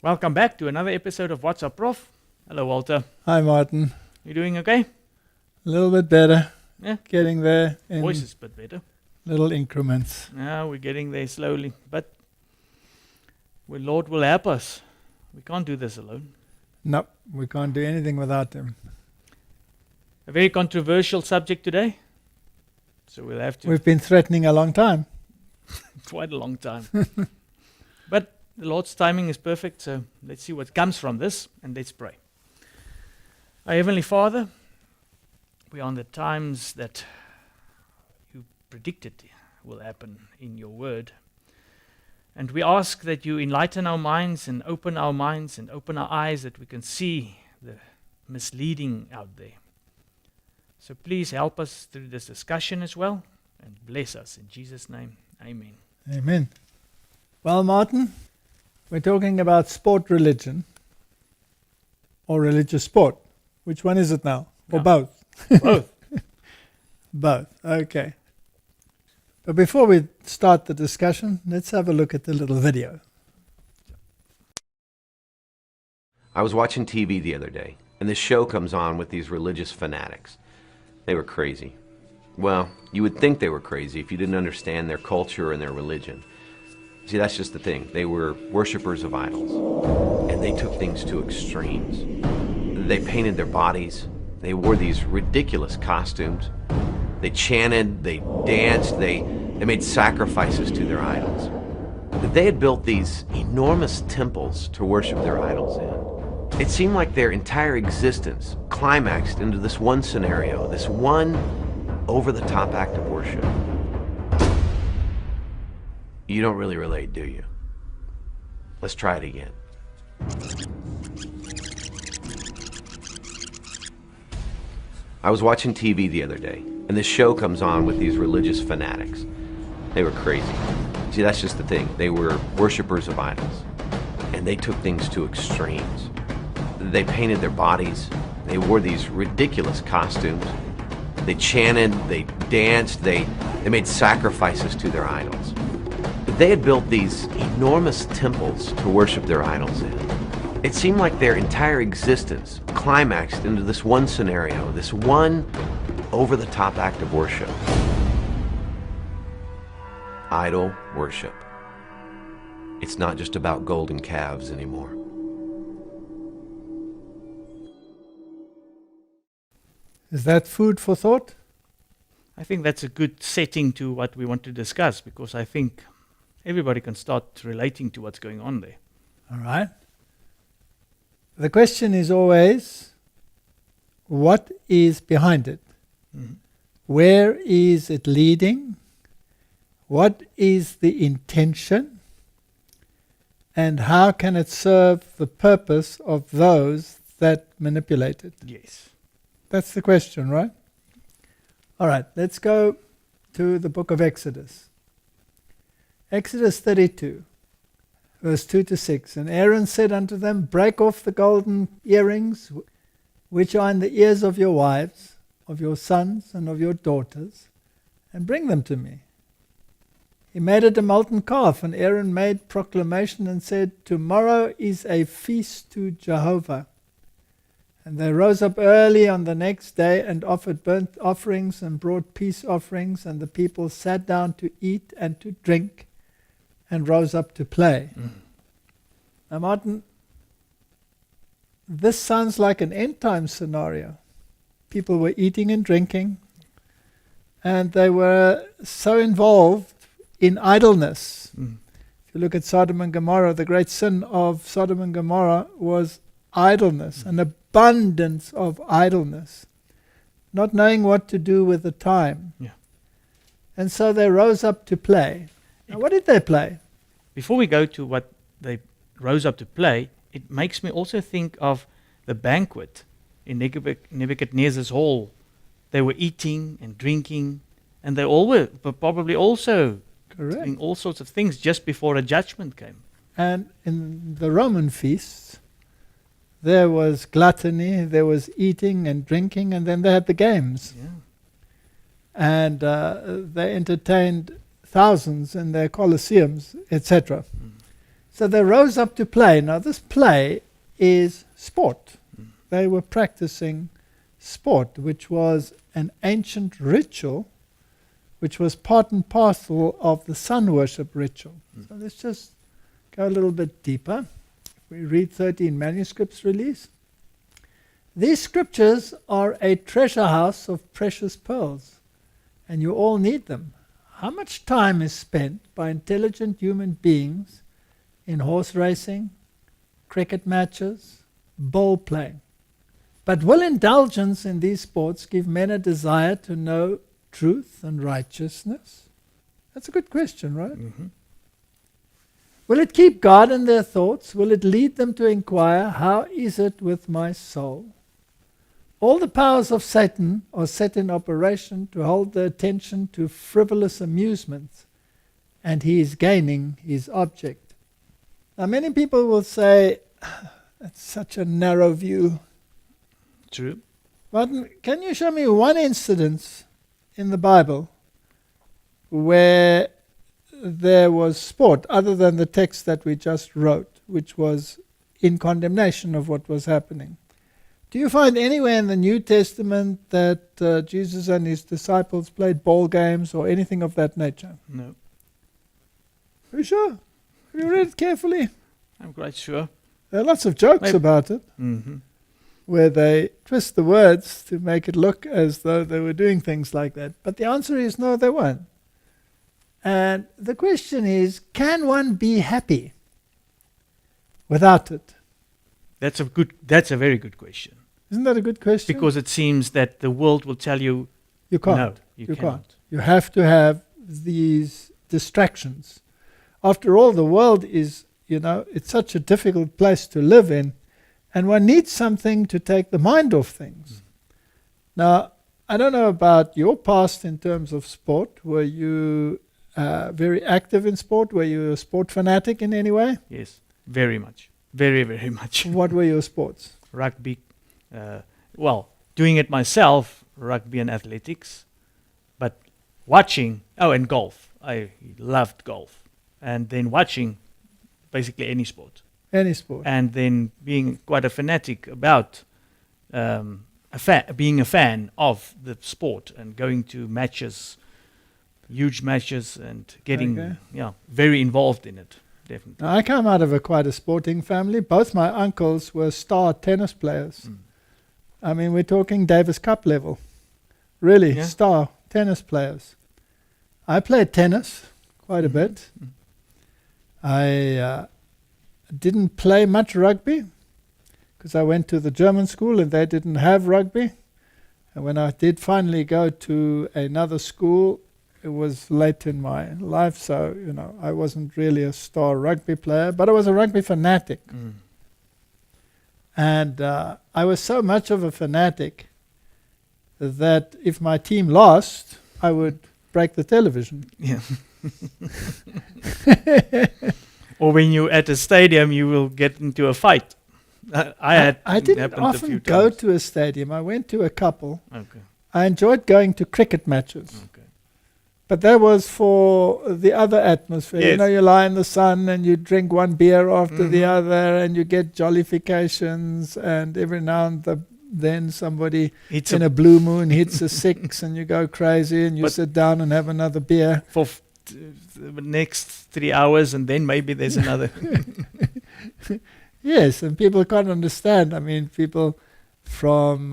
Welcome back to another episode of What's Up, Prof. Hello, Walter. Hi, Martin. You doing okay? A little bit better. Yeah. Getting there in Voice is a bit better. little increments. Yeah, we're getting there slowly, but the Lord will help us. We can't do this alone. No, we can't do anything without Him. A very controversial subject today, so we'll have to We've been threatening a long time. quite a long time. But the Lord's timing is perfect, so let's see what comes from this, and let's pray. Our Heavenly Father, we are on the times that you predicted will happen in your word. And we ask that you enlighten our minds and open our eyes that we can see the misleading out there. So please help us through this discussion as well, and bless us in Jesus' name. Amen. Amen. Well, Martin, we're talking about sport religion or religious sport. Which one is it now? Or Yeah. both? Both. Both. Okay. But before we start the discussion, let's have a look at the little video. I was watching TV the other day, and this show comes on with these religious fanatics. They were crazy. Well, you would think they were crazy if you didn't understand their culture and their religion. See, that's just the thing. They were worshippers of idols, and they took things to extremes. They painted their bodies. They wore these ridiculous costumes. They chanted, they danced, they made sacrifices to their idols. They had built these enormous temples to worship their idols in. It seemed like their entire existence climaxed into this one scenario, this one over-the-top act of worship. You don't really relate, do you? Let's try it again. I was watching TV the other day, and this show comes on with these religious fanatics. They were crazy. See, that's just the thing. They were worshippers of idols, and they took things to extremes. They painted their bodies. They wore these ridiculous costumes. They chanted, they danced, they made sacrifices to their idols. They had built these enormous temples to worship their idols in. It seemed like their entire existence climaxed into this one scenario, this one over-the-top act of worship. Idol worship. It's not just about golden calves anymore. Is that food for thought? I think that's a good setting to what we want to discuss, because I think everybody can start relating to what's going on there. All right. The question is always, what is behind it? Mhm. Where is it leading? What is the intention? And how can it serve the purpose of those that manipulate it? Yes. That's the question, right? All right, let's go to the book of Exodus. Exodus 32. Verse 2 to 6. And Aaron said unto them, break off the golden earrings which are in the ears of your wives, of your sons, and of your daughters, and bring them to me. He made it a molten calf, and Aaron made proclamation and said, tomorrow is a feast to Jehovah. And they rose up early on the next day and offered burnt offerings and brought peace offerings, and the people sat down to eat and to drink, and rose up to play. Now, Martin, this sounds like an end time scenario. People were eating and drinking, and they were so involved in idleness. If you look at Sodom and Gomorrah, the great sin of Sodom and Gomorrah was idleness, an abundance of idleness, not knowing what to do with the time. Yeah. And so they rose up to play. Now, what did they play? Before we go to what they rose up to play, it makes me also think of the banquet in Nebuchadnezzar's hall. They were eating and drinking, and they all were probably also Correct. doing all sorts of things just before a judgment came. And in the Roman feasts, there was gluttony, there was eating and drinking, and then they had the games. Yeah. And they entertained thousands in their colosseums, etc. So they rose up to play. Now this play is sport. They were practicing sport, which was an ancient ritual, which was part and parcel of the sun worship ritual. So let's just go a little bit deeper. We read 13 manuscripts released. These scriptures are a treasure house of precious pearls, and you all need them. How much time is spent by intelligent human beings in horse racing, cricket matches, ball playing? But will indulgence in these sports give men a desire to know truth and righteousness? That's a good question, right? Mm-hmm. Will it keep God in their thoughts? Will it lead them to inquire, how is it with my soul? All the powers of Satan are set in operation to hold their attention to frivolous amusements, and he is gaining his object. Now many people will say, that's such a narrow view. True. But can you show me one incidence in the Bible where there was sport, other than the text that we just wrote, which was in condemnation of what was happening? Do you find anywhere in the New Testament that Jesus and his disciples played ball games or anything of that nature? No. Are you sure? Have you read it carefully? I'm quite sure. There are lots of jokes Maybe. about it, Mm-hmm. where they twist the words to make it look as though they were doing things like that. But the answer is no, they weren't. And the question is, can one be happy without it? That's a very good question. Isn't that a good question? Because it seems that the world will tell you, you can't. no, you You cannot. can't. You have to have these distractions. After all, the world is, it's such a difficult place to live in, and one needs something to take the mind off things. Now, I don't know about your past in terms of sport. Were you very active in sport? Were you a sport fanatic in any way? Yes, very much. Very, very much. What were your sports? Rugby. Doing it myself, rugby and athletics. But watching, and golf. I loved golf. And then watching basically any sport. Any sport. And then being quite a fanatic about being a fan of the sport and going to matches, huge matches, and getting very involved in it. Definitely. Now, I come out of quite a sporting family. Both my uncles were star tennis players. I mean, we're talking Davis Cup level. Really, star tennis players. I played tennis quite a bit. I didn't play much rugby because I went to the German school and they didn't have rugby. And when I did finally go to another school, it was late in my life, so I wasn't really a star rugby player, but I was a rugby fanatic. And I was so much of a fanatic that if my team lost, I would break the television. Yeah. Or when you're at a stadium, you will get into a fight. I didn't often go to a stadium. I went to a couple. Okay. I enjoyed going to cricket matches. Okay. But that was for the other atmosphere. Yes. You lie in the sun and you drink one beer after the other and you get jollifications, and every now and then somebody in a blue moon hits a six and you go crazy and you sit down and have another beer. For the next 3 hours, and then maybe there's another. Yes, and people can't understand. I mean, people from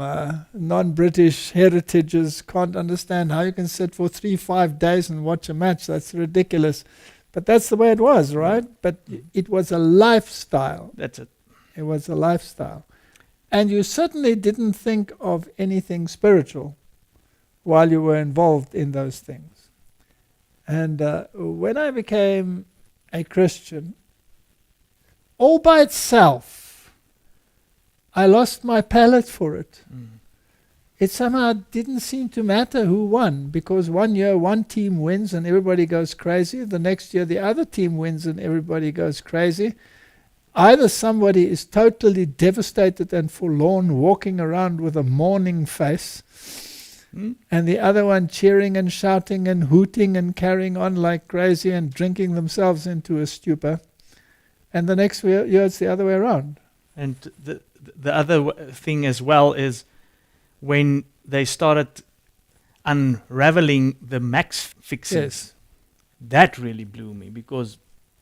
non-British heritages can't understand how you can sit for 3-5 days and watch a match. That's ridiculous. But that's the way it was, right? But it was a lifestyle. That's it. It was a lifestyle. And you certainly didn't think of anything spiritual while you were involved in those things. And when I became a Christian, all by itself, I lost my palate for it. It somehow didn't seem to matter who won, because one year one team wins and everybody goes crazy. The next year the other team wins and everybody goes crazy. Either somebody is totally devastated and forlorn, walking around with a mourning face, and the other one cheering and shouting and hooting and carrying on like crazy and drinking themselves into a stupor. and the next year it's the other way around. And the other thing as well is when they started unraveling the max fixings. Yes. That really blew me because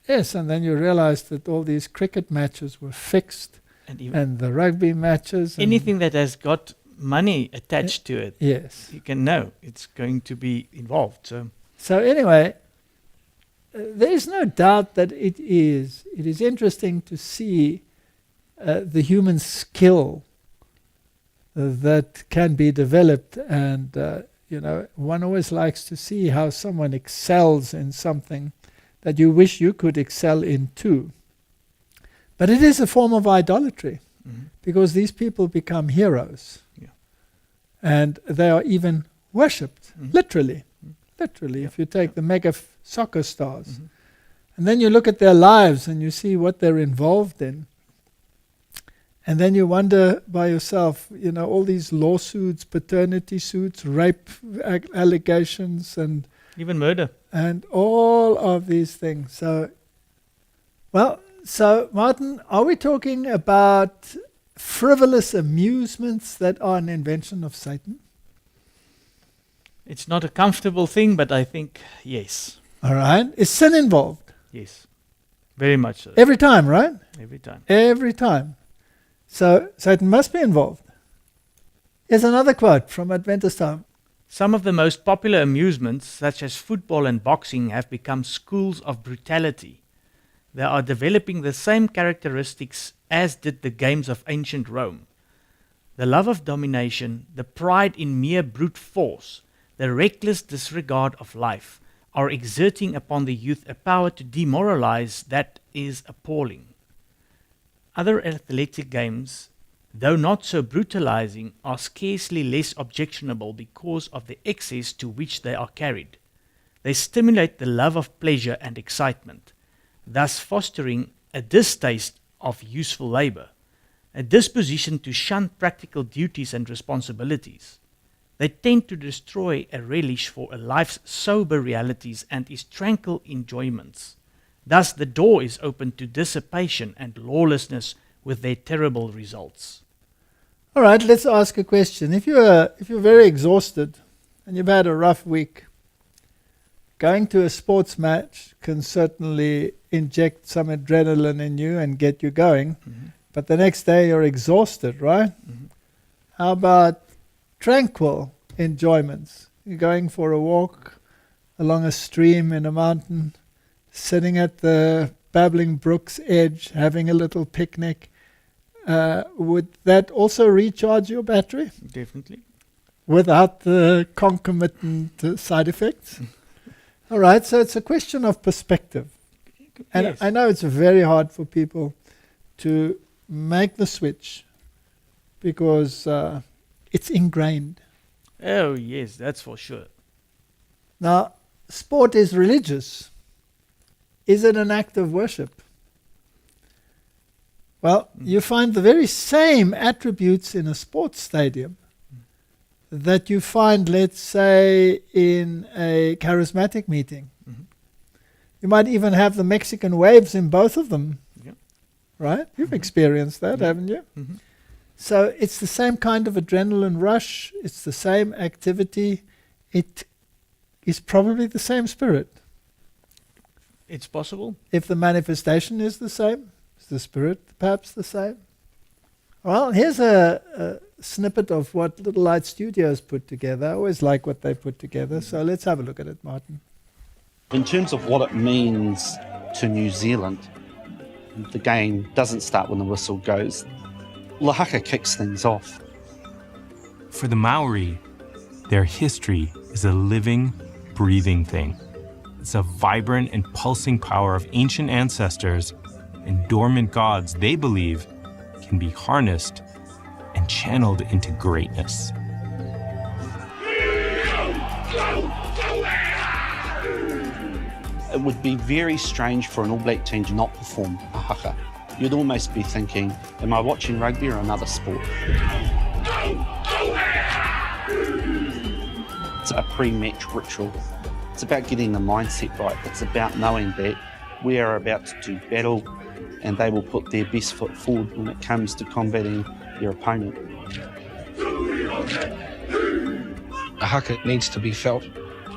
Yes, and then you realize that all these cricket matches were fixed, and even and the rugby matches. anything that has got money attached to it, Yes. you can know it's going to be involved. So anyway, there is no doubt that it is interesting to see the human skill that can be developed, and one always likes to see how someone excels in something that you wish you could excel in too. But it is a form of idolatry, because these people become heroes. Yeah. And they are even worshipped, literally. Literally, Yeah. if you take Yeah. the mega soccer stars. And then you look at their lives and you see what they're involved in. And then you wonder by yourself, all these lawsuits, paternity suits, rape allegations, and Even murder. all of these things. So Martin, are we talking about frivolous amusements that are an invention of Satan? It's not a comfortable thing, but I think, yes. All right. Is sin involved? Yes. Very much so. Every time, right? Every time. Every time. So Satan must be involved. Here's another quote from Adventist Time. Some of the most popular amusements, such as football and boxing, have become schools of brutality. They are developing the same characteristics as did the games of ancient Rome. The love of domination, the pride in mere brute force, the reckless disregard of life are exerting upon the youth a power to demoralize that is appalling. Other athletic games, though not so brutalizing, are scarcely less objectionable because of the excess to which they are carried. They stimulate the love of pleasure and excitement, thus fostering a distaste of useful labor, a disposition to shun practical duties and responsibilities. They tend to destroy a relish for a life's sober realities and its tranquil enjoyments. Thus the door is open to dissipation and lawlessness with their terrible results. All right, let's ask a question. If you're very exhausted and you've had a rough week, going to a sports match can certainly inject some adrenaline in you and get you going. But the next day you're exhausted, right? How about tranquil enjoyments? You're going for a walk along a stream in a mountain, sitting at the babbling brook's edge, having a little picnic. Would that also recharge your battery Definitely. without the concomitant side effects? All right, so it's a question of perspective. And Yes. I know it's very hard for people to make the switch because it's ingrained. Oh, yes, that's for sure. Now, sport is religious. Is it an act of worship? Well, you find the very same attributes in a sports stadium that you find, let's say, in a charismatic meeting. You might even have the Mexican waves in both of them. Yeah. Right? You've experienced that, haven't you? So it's the same kind of adrenaline rush. It's the same activity. It is probably the same spirit. It's possible. If the manifestation is the same, is the spirit perhaps the same? Well, here's a snippet of what Little Light Studios put together. I always like what they put together. So let's have a look at it, Martin. In terms of what it means to New Zealand, the game doesn't start when the whistle goes. Lahaka kicks things off. For the Maori, their history is a living, breathing thing. It's a vibrant and pulsing power of ancient ancestors and dormant gods they believe can be harnessed and channeled into greatness. It would be very strange for an All Black team to not perform a haka. You'd almost be thinking, am I watching rugby or another sport? It's a pre-match ritual. It's about getting the mindset right. It's about knowing that we are about to do battle, and they will put their best foot forward when it comes to combating their opponent. A haka needs to be felt.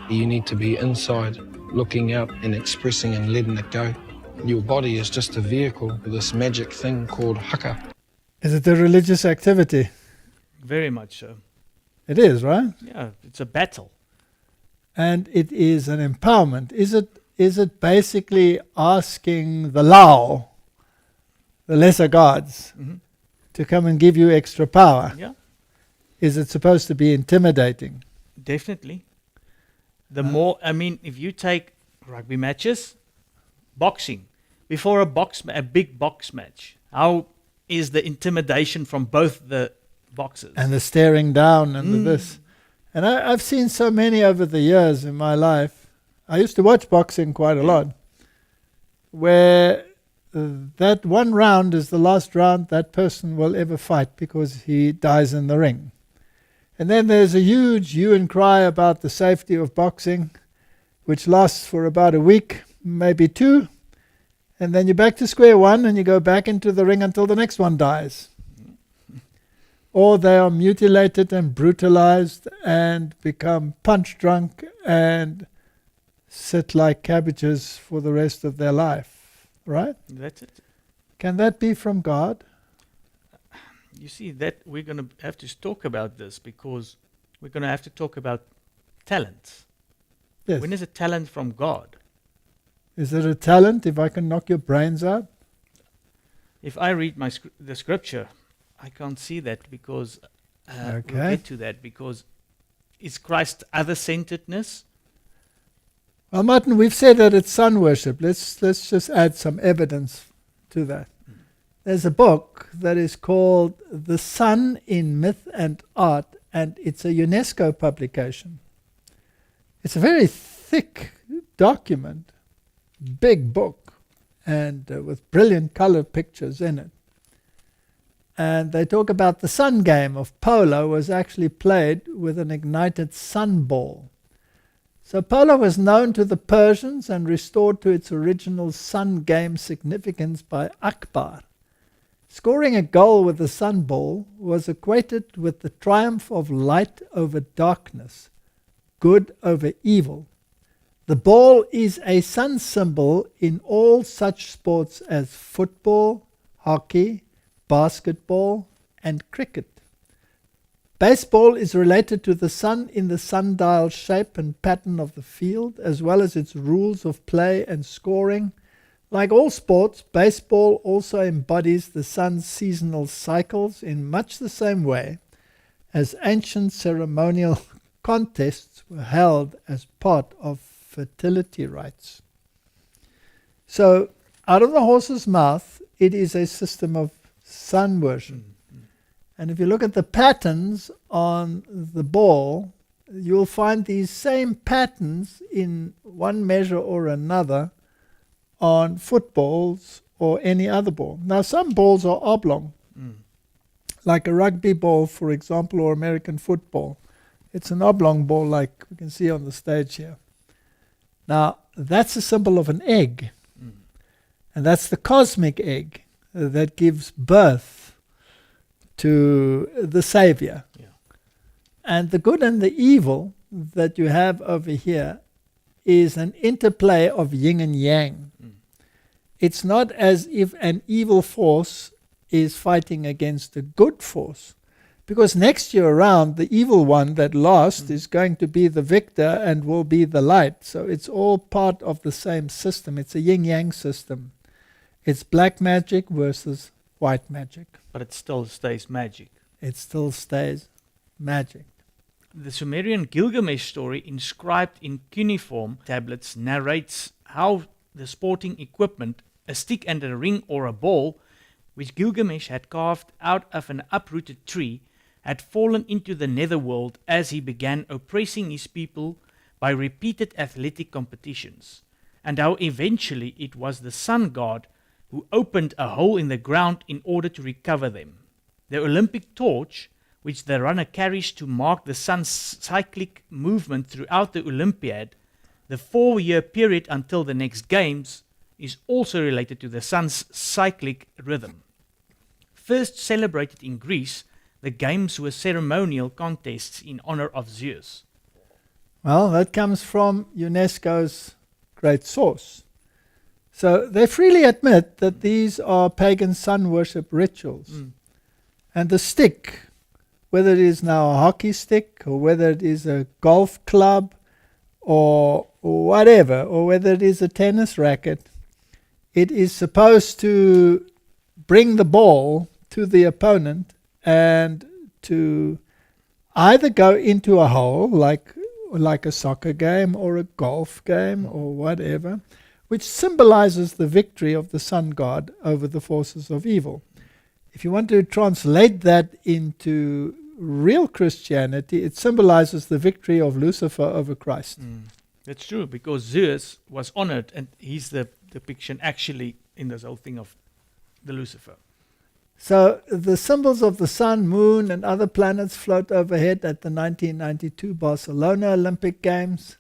You need to be inside, looking out and expressing and letting it go. Your body is just a vehicle for this magic thing called haka. Is it a religious activity? Very much so. It is, right? Yeah, it's a battle. And it is an empowerment. Is it basically asking the Lao, the lesser gods, to come and give you extra power? Yeah, Is it supposed to be intimidating? definitely. The more, I mean, if you take rugby matches, boxing, before a big box match, how is the intimidation from both the boxers? And the staring down and the this. And I've seen so many over the years in my life. I used to watch boxing quite a lot, where that one round is the last round that person will ever fight because he dies in the ring. And then there's a huge hue and cry about the safety of boxing, which lasts for about a week, maybe two. And then you're back to square one and you go back into the ring until the next one dies. Or they are mutilated and brutalized and become punch drunk and sit like cabbages for the rest of their life. Right? That's it. Can that be from God? You see, that we're going to have to talk about this because we're going to have to talk about talents. Yes. When is a talent from God? Is it a talent if I can knock your brains out? If I read the scripture, I can't see that because we'll Okay. get to that because is Christ's other-centeredness? Well, Martin, we've said that it's sun worship. Let's just add some evidence to that. There's a book that is called The Sun in Myth and Art, and it's a UNESCO publication. It's a very thick document, big book, and with brilliant color pictures in it. And they talk about the sun game of polo was actually played with an ignited sun ball. So polo was known to the Persians and restored to its original sun game significance by Akbar. Scoring a goal with the sun ball was equated with the triumph of light over darkness, good over evil. The ball is a sun symbol in all such sports as football, hockey, basketball, and cricket. Baseball is related to the sun in the sundial shape and pattern of the field, as well as its rules of play and scoring. Like all sports, baseball also embodies the sun's seasonal cycles in much the same way as ancient ceremonial contests were held as part of fertility rites. So, out of the horse's mouth, it is a system of sun worship. And if you look at the patterns on the ball, you'll find these same patterns in one measure or another on footballs or any other ball. Now, some balls are oblong, like a rugby ball, for example, or American football. It's an oblong ball like we can see on the stage here. Now, that's a symbol of an egg. And that's the cosmic egg that gives birth to the Savior. Yeah. And the good and the evil that you have over here is an interplay of yin and yang. It's not as if an evil force is fighting against a good force. Because next year around, the evil one that lost is going to be the victor and will be the light. So it's all part of the same system. It's a yin-yang system. It's black magic versus white magic. But it still stays magic. It still stays magic. The Sumerian Gilgamesh story inscribed in cuneiform tablets narrates how the sporting equipment, a stick and a ring or a ball, which Gilgamesh had carved out of an uprooted tree, had fallen into the netherworld as he began oppressing his people by repeated athletic competitions, and how eventually it was the sun god who opened a hole in the ground in order to recover them. The Olympic torch, which the runner carries to mark the sun's cyclic movement throughout the Olympiad, the 4-year period until the next games, is also related to the sun's cyclic rhythm. First celebrated in Greece, the games were ceremonial contests in honor of Zeus. Well, that comes from UNESCO's great source. So they freely admit that these are pagan sun worship rituals. And the stick, whether it is now a hockey stick or whether it is a golf club or whatever, or whether it is a tennis racket, it is supposed to bring the ball to the opponent and to either go into a hole like a soccer game or a golf game or whatever, which symbolizes the victory of the sun god over the forces of evil. If you want to translate that into real Christianity, it symbolizes the victory of Lucifer over Christ. That's true, because Zeus was honored, and he's the depiction actually in this whole thing of the Lucifer. So the symbols of the sun, moon, and other planets float overhead at the 1992 Barcelona Olympic Games.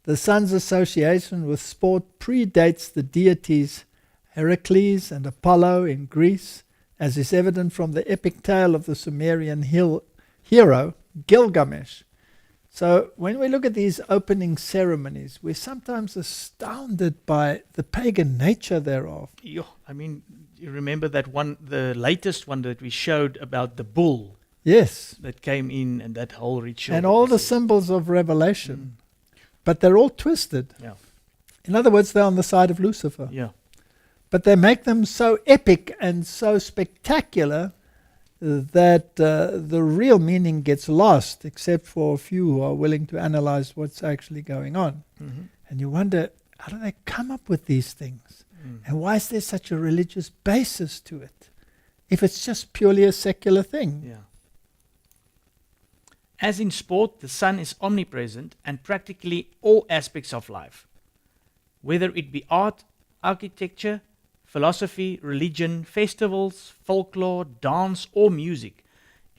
The sun's association with sport predates the deities Heracles and Apollo in Greece, as is evident from the epic tale of the Sumerian hero Gilgamesh. So when we look at these opening ceremonies, we're sometimes astounded by the pagan nature thereof. I mean, you remember that one, the latest one that we showed about the bull? Yes. That came in, and that whole ritual. And all the symbols of revelation. But they're all twisted. Yeah. In other words, they're on the side of Lucifer. Yeah. But they make them so epic and so spectacular that the real meaning gets lost, except for a few who are willing to analyze what's actually going on. And you wonder, how do they come up with these things? And why is there such a religious basis to it, if it's just purely a secular thing? Yeah. As in sport, the sun is omnipresent and practically all aspects of life, whether it be art, architecture, philosophy, religion, festivals, folklore, dance, or music.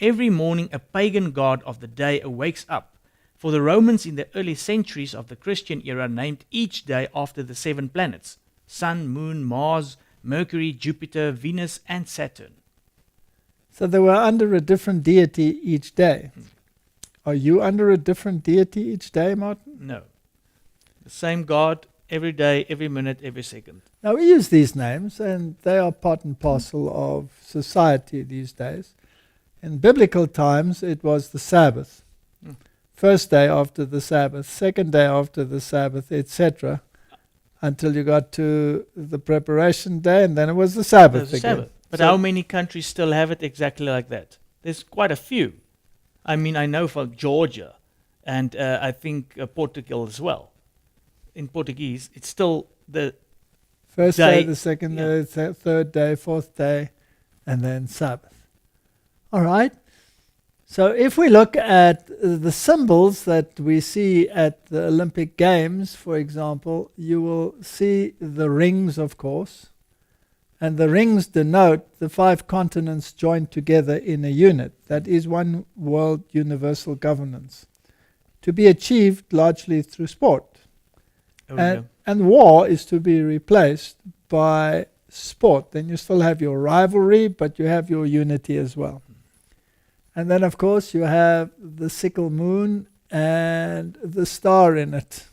Every morning a pagan god of the day awakes up, for the Romans in the early centuries of the Christian era named each day after the 7 planets: Sun, Moon, Mars, Mercury, Jupiter, Venus, and Saturn. So they were under a different deity each day. Are you under a different deity each day, Martin? No. The same God every day, every minute, every second. Now we use these names and they are part and parcel of society these days. In biblical times it was the Sabbath. First day after the Sabbath, second day after the Sabbath, etc. Until you got to the preparation day, and then it was the Sabbath again. Sabbath. But how many countries still have it exactly like that? There's quite a few. I mean, I know for Georgia, and I think Portugal as well. In Portuguese, it's still the first day, the second day, third day, fourth day, and then Sabbath. All right. So if we look at the symbols that we see at the Olympic Games, for example, you will see the rings, of course. And the rings denote the 5 continents joined together in a unit. That is one world universal governance, to be achieved largely through sport. And war is to be replaced by sport. Then you still have your rivalry, but you have your unity as well. And then, of course, you have the sickle moon and the star in it,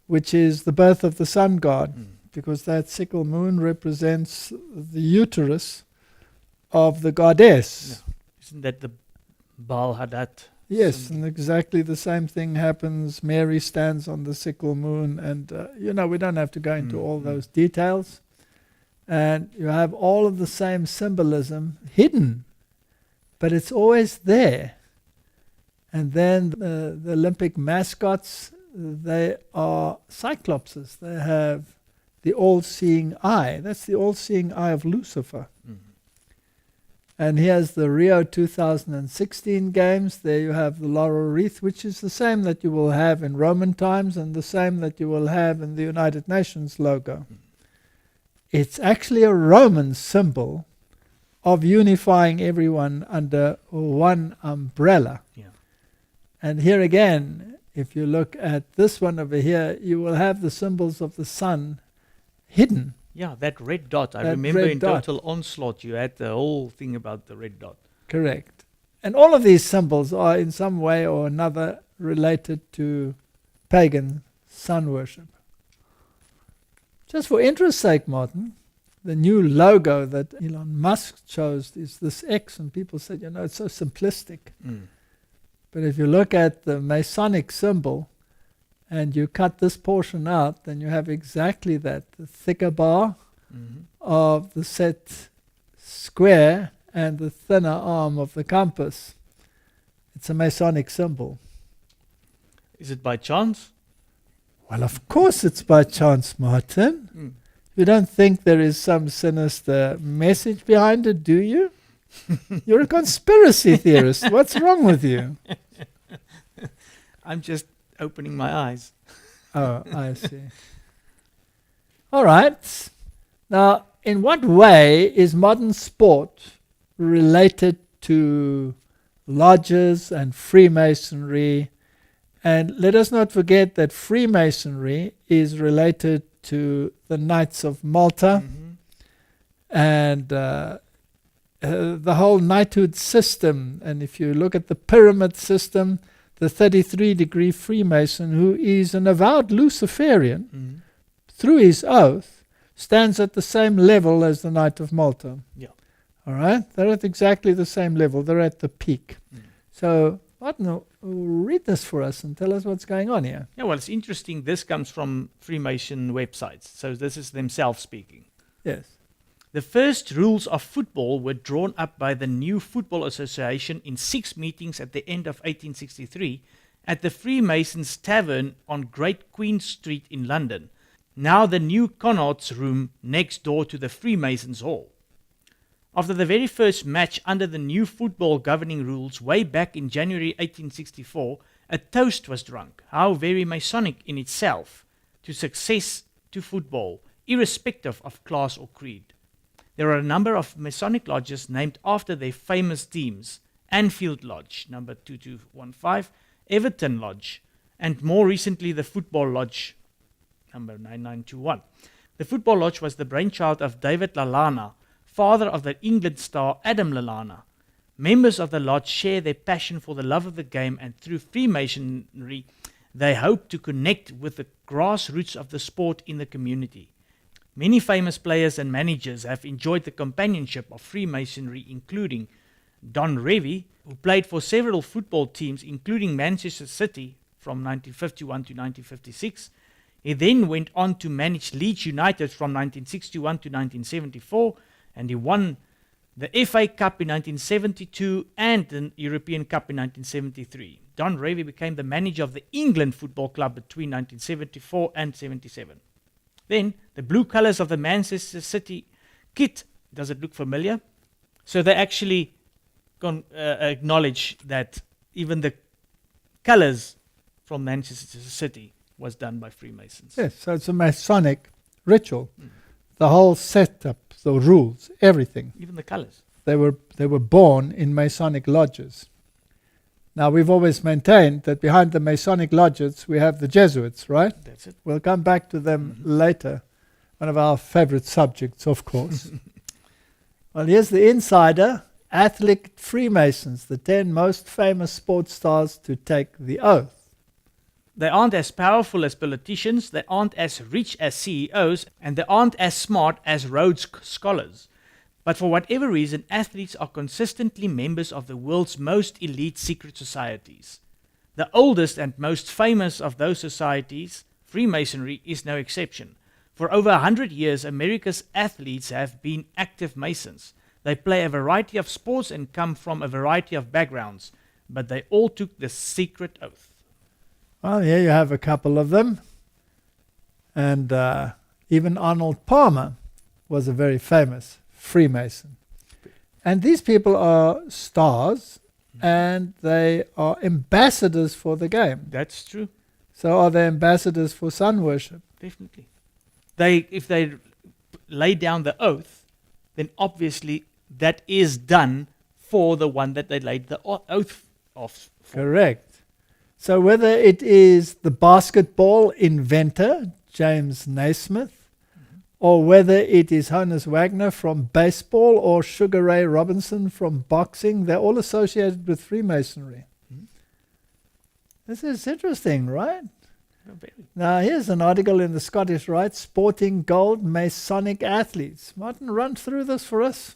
which is the birth of the sun god, because that sickle moon represents the uterus of the goddess. Yeah. Isn't that the Baal Hadad? Yes, and exactly the same thing happens. Mary stands on the sickle moon, and we don't have to go into all those details. And you have all of the same symbolism hidden, but it's always there. And then the Olympic mascots, they are cyclopses. They have the all-seeing eye. That's the all-seeing eye of Lucifer. And here's the Rio 2016 games. There you have the laurel wreath, which is the same that you will have in Roman times and the same that you will have in the United Nations logo. It's actually a Roman symbol of unifying everyone under one umbrella. Yeah. And here again, if you look at this one over here, you will have the symbols of the sun hidden. Yeah, that red dot. I That remember red in dot. Total Onslaught, you had the whole thing about the red dot. Correct. And all of these symbols are in some way or another related to pagan sun worship. Just for interest's sake, Martin, the new logo that Elon Musk chose is this X, and people said, it's so simplistic. But if you look at the Masonic symbol and you cut this portion out, then you have exactly that, the thicker bar of the set square and the thinner arm of the compass. It's a Masonic symbol. Is it by chance? Well, of course it's by chance, Martin. You don't think there is some sinister message behind it, do you? You're a conspiracy theorist. What's wrong with you? I'm just opening my eyes. Oh, I see. All right. Now, in what way is modern sport related to lodges and Freemasonry? And let us not forget that Freemasonry is related to the Knights of Malta and the whole knighthood system. And if you look at the pyramid system, the 33-degree Freemason, who is an avowed Luciferian, through his oath, stands at the same level as the Knight of Malta. Yeah. All right? They're at exactly the same level. They're at the peak. So, Martin, read this for us and tell us what's going on here. Yeah, well, it's interesting. This comes from Freemason websites. So this is themselves speaking. Yes. The first rules of football were drawn up by the new Football Association in 6 meetings at the end of 1863 at the Freemasons' Tavern on Great Queen Street in London, now the new Connaught's Room next door to the Freemasons' Hall. After the very first match under the new football governing rules way back in January 1864, a toast was drunk, how very Masonic in itself, to success to football, irrespective of class or creed. There are a number of Masonic lodges named after their famous teams: Anfield Lodge, number 2215, Everton Lodge, and more recently the Football Lodge, number 9921. The Football Lodge was the brainchild of David Lallana, father of the England star Adam Lallana. Members of the lodge share their passion for the love of the game, and through Freemasonry, they hope to connect with the grassroots of the sport in the community. Many famous players and managers have enjoyed the companionship of Freemasonry, including Don Revie, who played for several football teams, including Manchester City from 1951 to 1956. He then went on to manage Leeds United from 1961 to 1974, and he won the FA Cup in 1972 and the European Cup in 1973. Don Revie became the manager of the England Football Club between 1974 and 77. Then, the blue colours of the Manchester City kit, does it look familiar? So they actually acknowledge that even the colours from Manchester City was done by Freemasons. Yes, so it's a Masonic ritual. The whole setup, the rules, everything. Even the colours. They were born in Masonic lodges. Now, we've always maintained that behind the Masonic lodges, we have the Jesuits, right? That's it. We'll come back to them later. One of our favorite subjects, of course. Well, here's the insider. Athlete Freemasons, the 10 most famous sports stars to take the oath. They aren't as powerful as politicians, they aren't as rich as CEOs, and they aren't as smart as Rhodes Scholars. But for whatever reason, athletes are consistently members of the world's most elite secret societies. The oldest and most famous of those societies, Freemasonry, is no exception. For over 100 years, America's athletes have been active Masons. They play a variety of sports and come from a variety of backgrounds, but they all took the secret oath. Well, here you have a couple of them. And even Arnold Palmer was a very famous Freemason. And these people are stars, and they are ambassadors for the game. That's true. So are they ambassadors for sun worship? Definitely. If they lay down the oath, then obviously that is done for the one that they laid the oath of for. Correct. So whether it is the basketball inventor, James Naismith, or whether it is Honus Wagner from baseball or Sugar Ray Robinson from boxing, they're all associated with Freemasonry. This is interesting, right? Now here's an article in the Scottish Rite, Sporting Gold Masonic Athletes. Martin, run through this for us.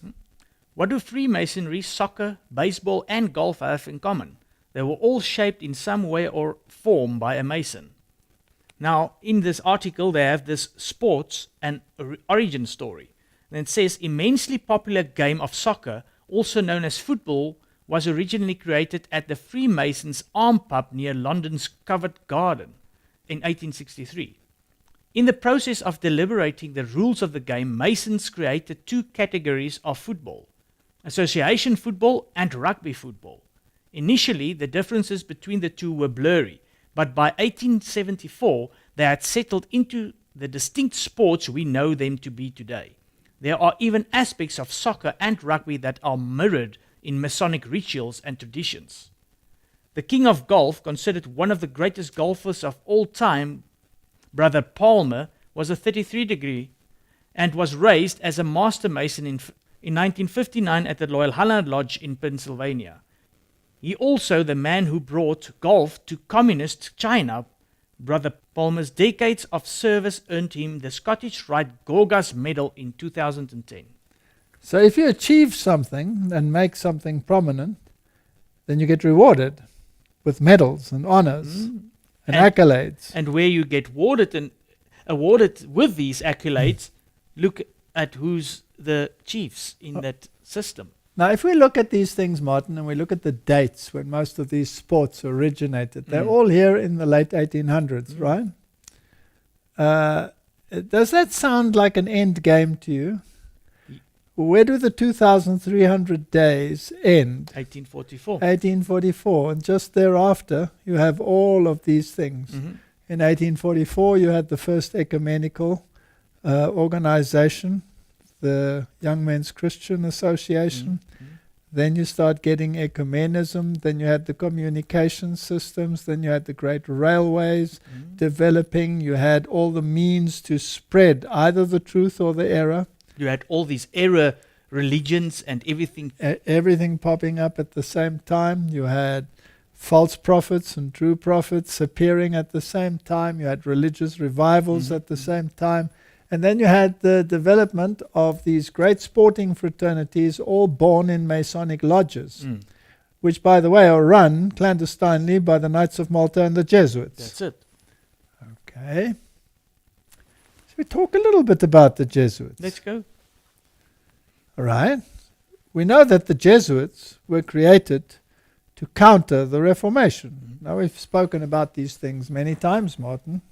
What do Freemasonry, soccer, baseball, and golf have in common? They were all shaped in some way or form by a Mason. Now, in this article, they have this sports and origin story. And it says, immensely popular game of soccer, also known as football, was originally created at the Freemasons' arm pub near London's Covent Garden in 1863. In the process of deliberating the rules of the game, Masons created two categories of football: association football and rugby football. Initially, the differences between the two were blurry, but by 1874, they had settled into the distinct sports we know them to be today. There are even aspects of soccer and rugby that are mirrored in Masonic rituals and traditions. The king of golf, considered one of the greatest golfers of all time, Brother Palmer, was a 33 degree and was raised as a master mason in 1959 at the Loyalhalla Lodge in Pennsylvania. He also the man who brought golf to communist China. Brother Palmer's decades of service earned him the Scottish Rite Gorgas Medal in 2010. So if you achieve something and make something prominent, then you get rewarded with medals and honors and accolades. And where you get awarded with these accolades, look at who's the chiefs in that system. Now, if we look at these things, Martin, and we look at the dates when most of these sports originated, they're all here in the late 1800s, right? Does that sound like an end game to you? Where do the 2,300 days end? 1844. 1844, and just thereafter, you have all of these things. In 1844, you had the first ecumenical organization, the Young Men's Christian Association. Then you start getting ecumenism. Then you had the communication systems. Then you had the great railways developing. You had all the means to spread either the truth or the error. You had all these error religions and everything. Everything popping up at the same time. You had false prophets and true prophets appearing at the same time. You had religious revivals at the same time. And then you had the development of these great sporting fraternities, all born in Masonic lodges, which, by the way, are run clandestinely by the Knights of Malta and the Jesuits. That's it. Okay. So we talk a little bit about the Jesuits. Let's go. All right. We know that the Jesuits were created to counter the Reformation. Now, we've spoken about these things many times, Martin.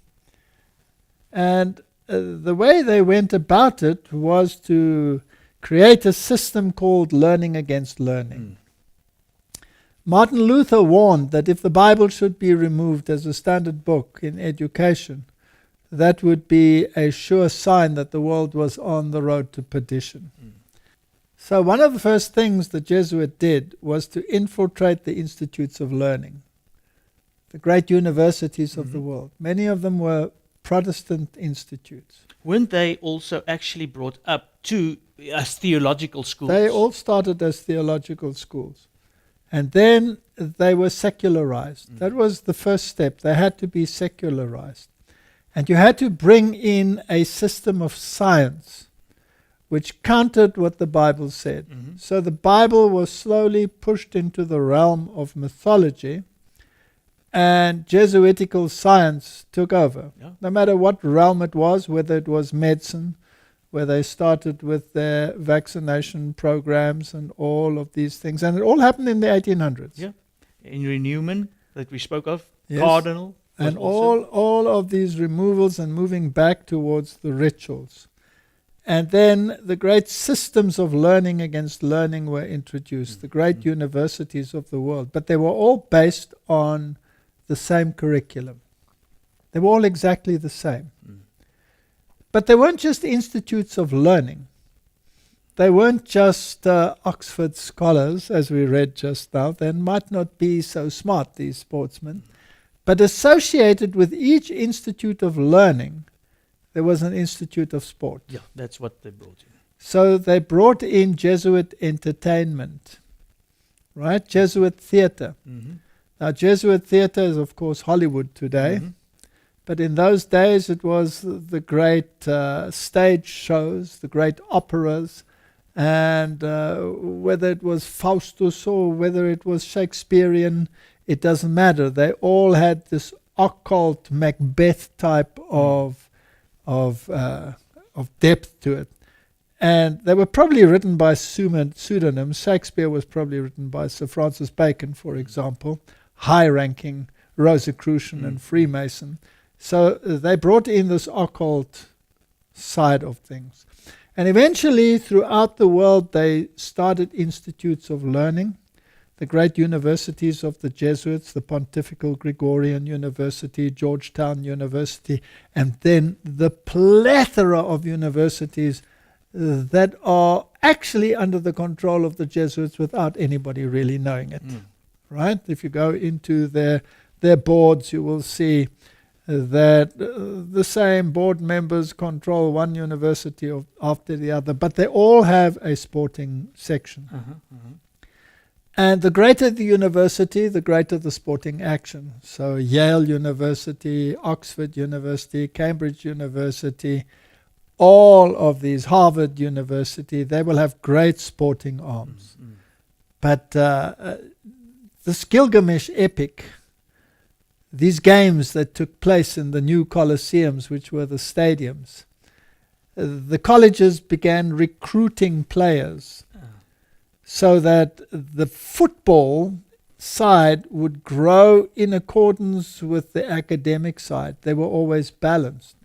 And the way they went about it was to create a system called learning against learning. Martin Luther warned that if the Bible should be removed as a standard book in education, that would be a sure sign that the world was on the road to perdition. So one of the first things the Jesuit did was to infiltrate the institutes of learning, the great universities of the world. Many of them were Protestant institutes. Weren't they also actually brought up as theological schools? They all started as theological schools. And then they were secularized. That was the first step. They had to be secularized. And you had to bring in a system of science which countered what the Bible said. So the Bible was slowly pushed into the realm of mythology, and Jesuitical science took over. No matter what realm it was, whether it was medicine, where they started with their vaccination programs and all of these things. And it all happened in the 1800s. Yeah. In renewment that we spoke of, Yes. cardinal. And all of these removals and moving back towards the rituals. And then the great systems of learning against learning were introduced, the great universities of the world. But they were all based on the same curriculum. They were all exactly the same. But they weren't just institutes of learning. They weren't just Oxford scholars, as we read just now. They might not be so smart, these sportsmen. But associated with each institute of learning, there was an institute of sport. Yeah, that's what they brought in. So they brought in Jesuit entertainment, right? Jesuit theatre. Mm-hmm. Now, Jesuit theatre is, of course, Hollywood today. Mm-hmm. But in those days, it was the great stage shows, the great operas, and whether it was Faustus or whether it was Shakespearean, it doesn't matter. They all had this occult Macbeth type of depth to it. And they were probably written by pseudonyms. Shakespeare was probably written by Sir Francis Bacon, for example, high-ranking Rosicrucian and Freemason. So they brought in this occult side of things. And eventually, throughout the world, they started institutes of learning. The great universities of the Jesuits, the Pontifical Gregorian University, Georgetown University, and then the plethora of universities that are actually under the control of the Jesuits without anybody really knowing it. Right? If you go into their boards, you will see that the same board members control one university after the other, but they all have a sporting section. And the greater the university, the greater the sporting action. So Yale University, Oxford University, Cambridge University, all of these, Harvard University, they will have great sporting arms. But this Gilgamesh epic, these games that took place in the new Colosseums, which were the stadiums, the colleges began recruiting players so that the football side would grow in accordance with the academic side. They were always balanced.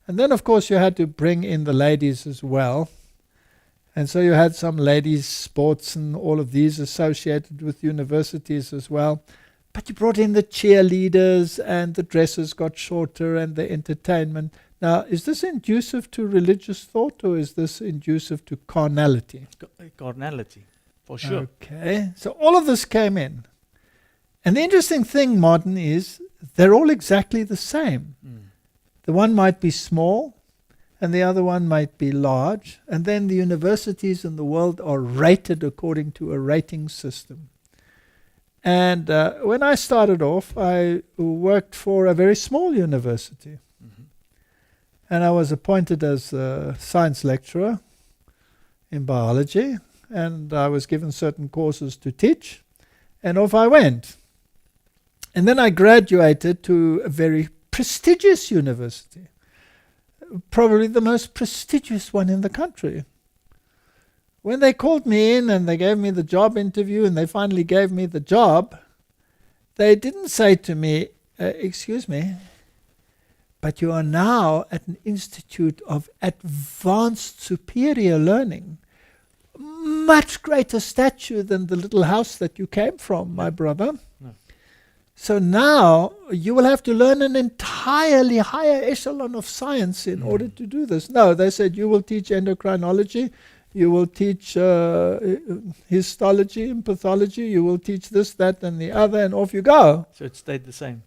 And then, of course, you had to bring in the ladies as well. And so you had some ladies' sports and all of these associated with universities as well. But you brought in the cheerleaders, and the dresses got shorter, and the entertainment. Now, is this inducive to religious thought, or is this inducive to carnality? Carnality, for sure. Okay, so all of this came in. And the interesting thing, Martin, is they're all exactly the same. The one might be small, and the other one might be large. And then the universities in the world are rated according to a rating system. And when I started off, I worked for a very small university. And I was appointed as a science lecturer in biology. And I was given certain courses to teach. And off I went. And then I graduated to a very prestigious university. Probably the most prestigious one in the country. When they called me in and they gave me the job interview and they finally gave me the job, they didn't say to me, excuse me, but you are now at an institute of advanced superior learning. Much greater stature than the little house that you came from, my brother. No. So now you will have to learn an entirely higher echelon of science in order to do this. No, they said you will teach endocrinology, you will teach histology and pathology, you will teach this, that, and the other, and off you go. So it stayed the same.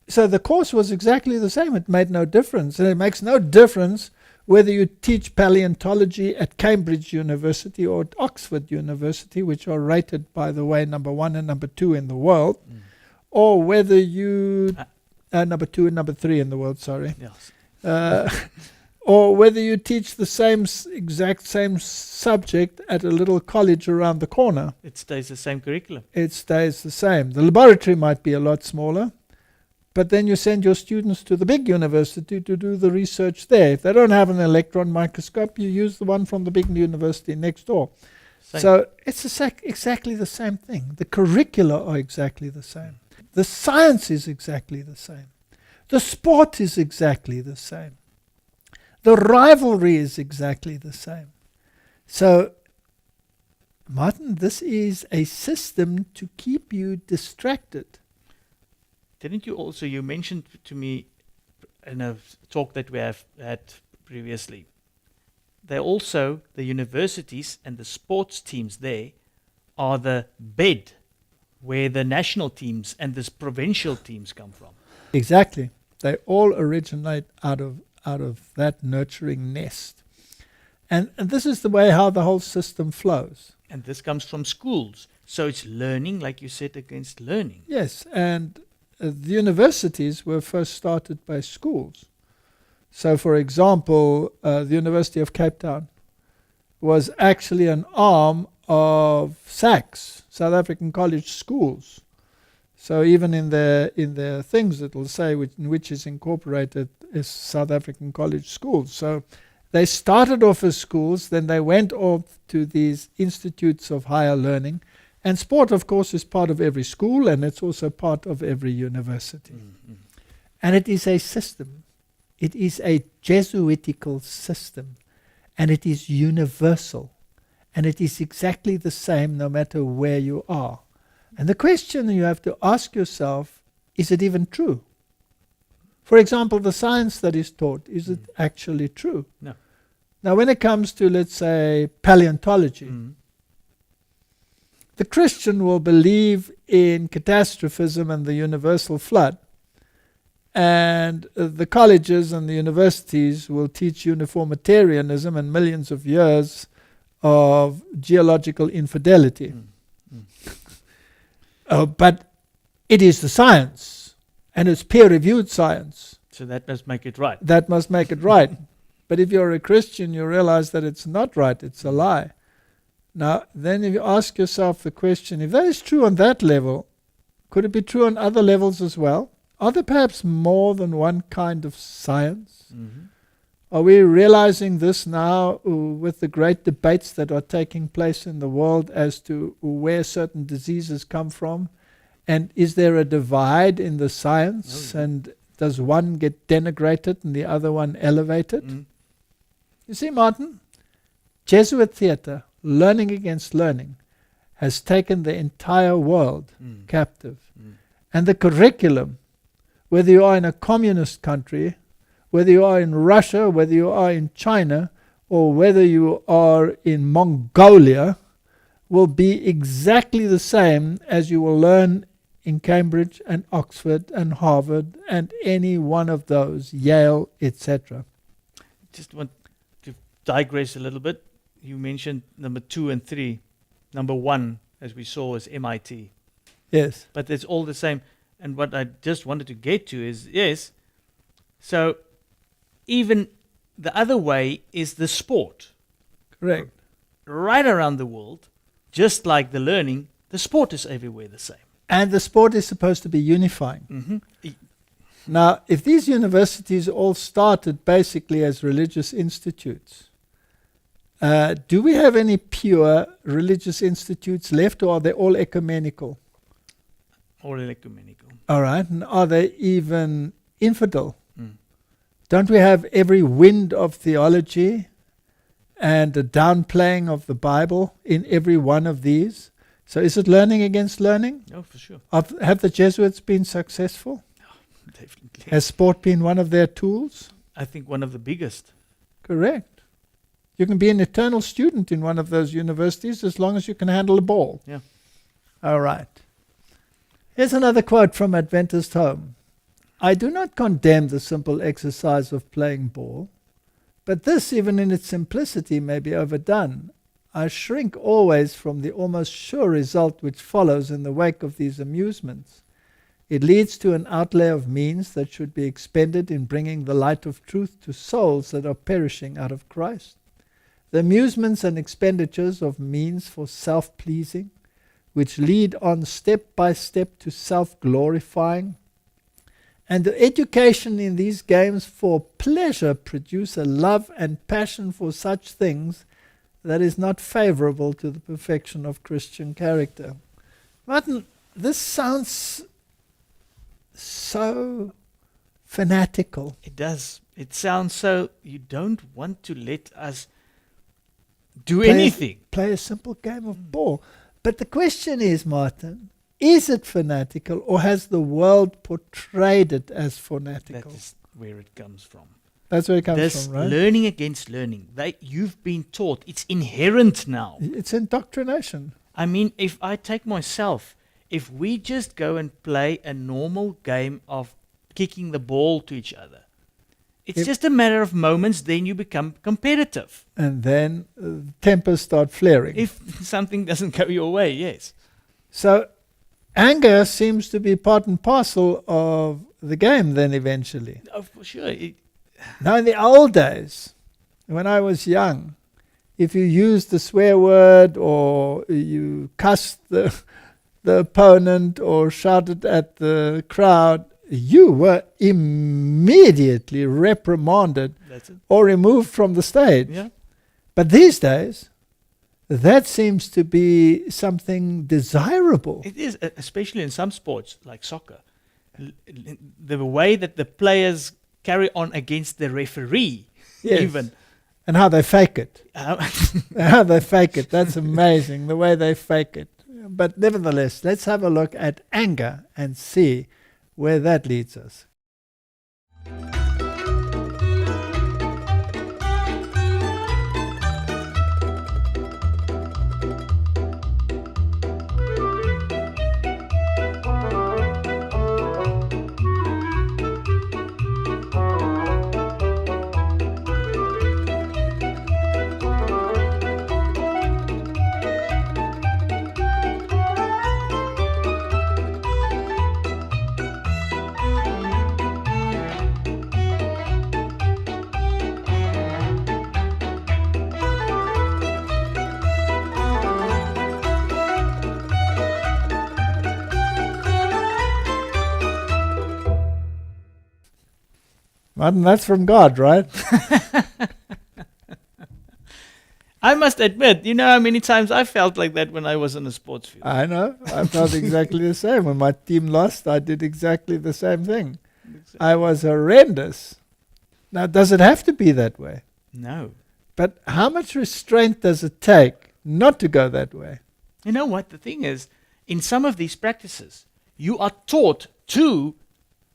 So the course was exactly the same. It made no difference. And it makes no difference whether you teach paleontology at Cambridge University or at Oxford University, which are rated, by the way, number 1 and number 2 in the world, or whether you... number 2 and number 3 in the world, sorry. Yes. Or whether you teach the exact same subject at a little college around the corner. It stays the same curriculum. It stays the same. The laboratory might be a lot smaller, but then you send your students to the big university to do the research there. If they don't have an electron microscope, you use the one from the big university next door. Same. So it's exactly the same thing. The curricula are exactly the same. The science is exactly the same. The sport is exactly the same. The rivalry is exactly the same. So, Martin, this is a system to keep you distracted. Didn't you also, you mentioned to me in a talk that we have had previously, the universities and the sports teams there are the bed where the national teams and the provincial teams come from. Exactly. They all originate out out of that nurturing nest. And this is the way how the whole system flows. And this comes from schools. So it's learning, like you said, against learning. Yes, and the universities were first started by schools. So, for example, the University of Cape Town was actually an arm of SACS, South African College Schools. So even in their things it will say which is incorporated is South African College Schools. So they started off as schools, then they went off to these institutes of higher learning. And sport, of course, is part of every school, and it's also part of every university. Mm-hmm. And it is a system. It is a Jesuitical system. And it is universal. And it is exactly the same no matter where you are. And the question you have to ask yourself, is it even true? For example, the science that is taught, is it actually true? No. Now, when it comes to, let's say, paleontology, the Christian will believe in catastrophism and the universal flood. And the colleges and the universities will teach uniformitarianism and millions of years of geological infidelity. But it is the science, and it's peer-reviewed science. So that must make it right. That must make it right. But if you're a Christian, you realize that it's not right, it's a lie. Now, then if you ask yourself the question, if that is true on that level, could it be true on other levels as well? Are there perhaps more than one kind of science? Mm-hmm. Are we realizing this now with the great debates that are taking place in the world as to where certain diseases come from? And is there a divide in the science? And does one get denigrated and the other one elevated? You see, Martin, Jesuit theatre, learning against learning, has taken the entire world captive. And the curriculum, whether you are in a communist country, whether you are in Russia, whether you are in China, or whether you are in Mongolia, will be exactly the same as you will learn in Cambridge and Oxford and Harvard and any one of those, Yale, etc. Just want to digress a little bit. You mentioned number 2 and 3. Number 1, as we saw, is MIT. Yes. But it's all the same. And what I just wanted to get to is, yes, so even the other way is the sport. Correct. Right around the world, just like the learning, the sport is everywhere the same. And the sport is supposed to be unifying. Now, if these universities all started basically as religious institutes, do we have any pure religious institutes left, or are they all ecumenical? All ecumenical. All right. And are they even infidel? Don't we have every wind of theology and a downplaying of the Bible in every one of these? So is it learning against learning? Oh, for sure. Have the Jesuits been successful? Oh, definitely. Has sport been one of their tools? I think one of the biggest. Correct. You can be an eternal student in one of those universities as long as you can handle a ball. Yeah. All right. Here's another quote from Adventist Home. I do not condemn the simple exercise of playing ball, but this, even in its simplicity, may be overdone. I shrink always from the almost sure result which follows in the wake of these amusements. It leads to an outlay of means that should be expended in bringing the light of truth to souls that are perishing out of Christ. The amusements and expenditures of means for self-pleasing, which lead on step by step to self-glorifying, and the education in these games for pleasure produce a love and passion for such things that is not favorable to the perfection of Christian character. Martin, this sounds so fanatical. It does. It sounds so you don't want to let us do anything. Play a simple game of ball. But the question is, Martin, is it fanatical, or has the world portrayed it as fanatical? That is where it comes from. That's where it comes This from, right? learning against learning. You've been taught. It's inherent now. It's indoctrination. I mean, if I take myself, if we just go and play a normal game of kicking the ball to each other, It's just a matter of moments, then you become competitive. And then tempers start flaring. If something doesn't go your way, yes. So anger seems to be part and parcel of the game then eventually. Oh, for sure. Now in the old days, when I was young, if you used the swear word or you cussed the opponent or shouted at the crowd, you were immediately reprimanded or removed from the stage. Yeah. But these days, that seems to be something desirable. It is, especially in some sports like soccer. The way that the players carry on against the referee, Yes. even. And how they fake it. Uh, How they fake it. That's amazing, the way they fake it. But nevertheless, let's have a look at anger and see where that leads us. Martin, that's from God, right? I must admit, you know how many times I felt like that when I was on a sports field. I know. I felt exactly the same. When my team lost, I did exactly the same thing. I was horrendous. Now, does it have to be that way? No. But how much restraint does it take not to go that way? You know what? The thing is, in some of these practices, you are taught to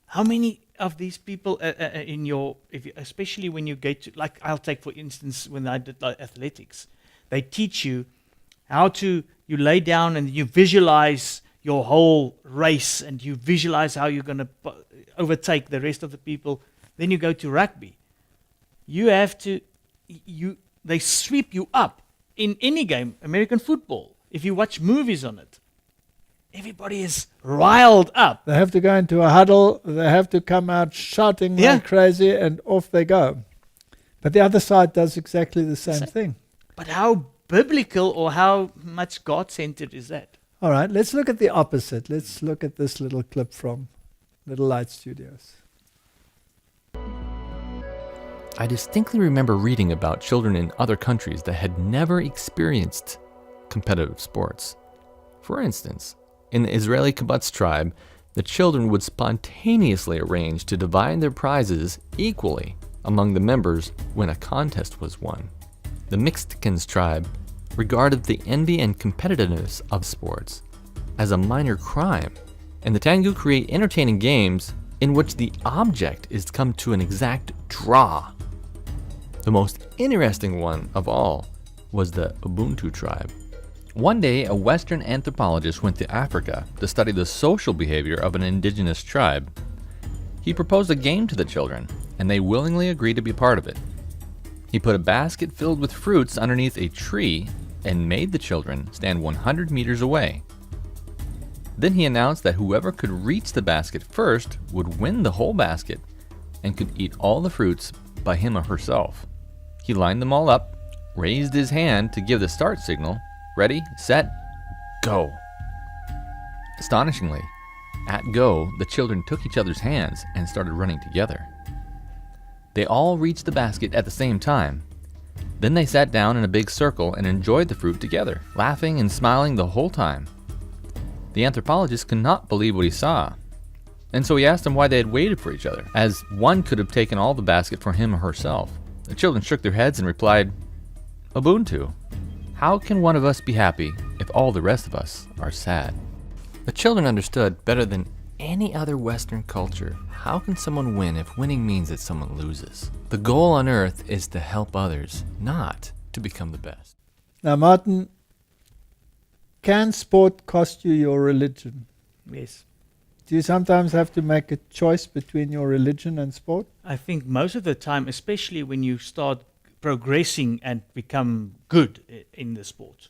how many of these people in your, especially when you get to, like I'll take for instance, when I did athletics, they teach you how to, you lay down and you visualize your whole race and you visualize how you're going to overtake the rest of the people. Then you go to rugby. You have to, they sweep you up in any game, American football. If you watch movies on it, everybody is riled up. They have to go into a huddle. They have to come out shouting like crazy, and off they go. But the other side does exactly the same thing. But how biblical or how much God-centered is that? All right, let's look at the opposite. Let's look at this little clip from Little Light Studios. I distinctly remember reading about children in other countries that had never experienced competitive sports. For instance, in the Israeli kibbutz tribe, the children would spontaneously arrange to divide their prizes equally among the members when a contest was won. The Mixtikans tribe regarded the envy and competitiveness of sports as a minor crime, and the Tangu create entertaining games in which the object is to come to an exact draw. The most interesting one of all was the Ubuntu tribe. One day, a Western anthropologist went to Africa to study the social behavior of an indigenous tribe. He proposed a game to the children, and they willingly agreed to be part of it. He put a basket filled with fruits underneath a tree and made the children stand 100 meters away. Then he announced that whoever could reach the basket first would win the whole basket and could eat all the fruits by him or herself. He lined them all up, raised his hand to give the start signal. Ready, set, go. Astonishingly, at go, the children took each other's hands and started running together. They all reached the basket at the same time. Then they sat down in a big circle and enjoyed the fruit together, laughing and smiling the whole time. The anthropologist could not believe what he saw, and so he asked them why they had waited for each other, as one could have taken all the basket for him or herself. The children shook their heads and replied, Ubuntu. How can one of us be happy if all the rest of us are sad? The children understood better than any other Western culture. How can someone win if winning means that someone loses? The goal on earth is to help others, not to become the best. Now, Martin, can sport cost you your religion? Yes. Do you sometimes have to make a choice between your religion and sport? I think most of the time, especially when you start progressing and become good in the sport.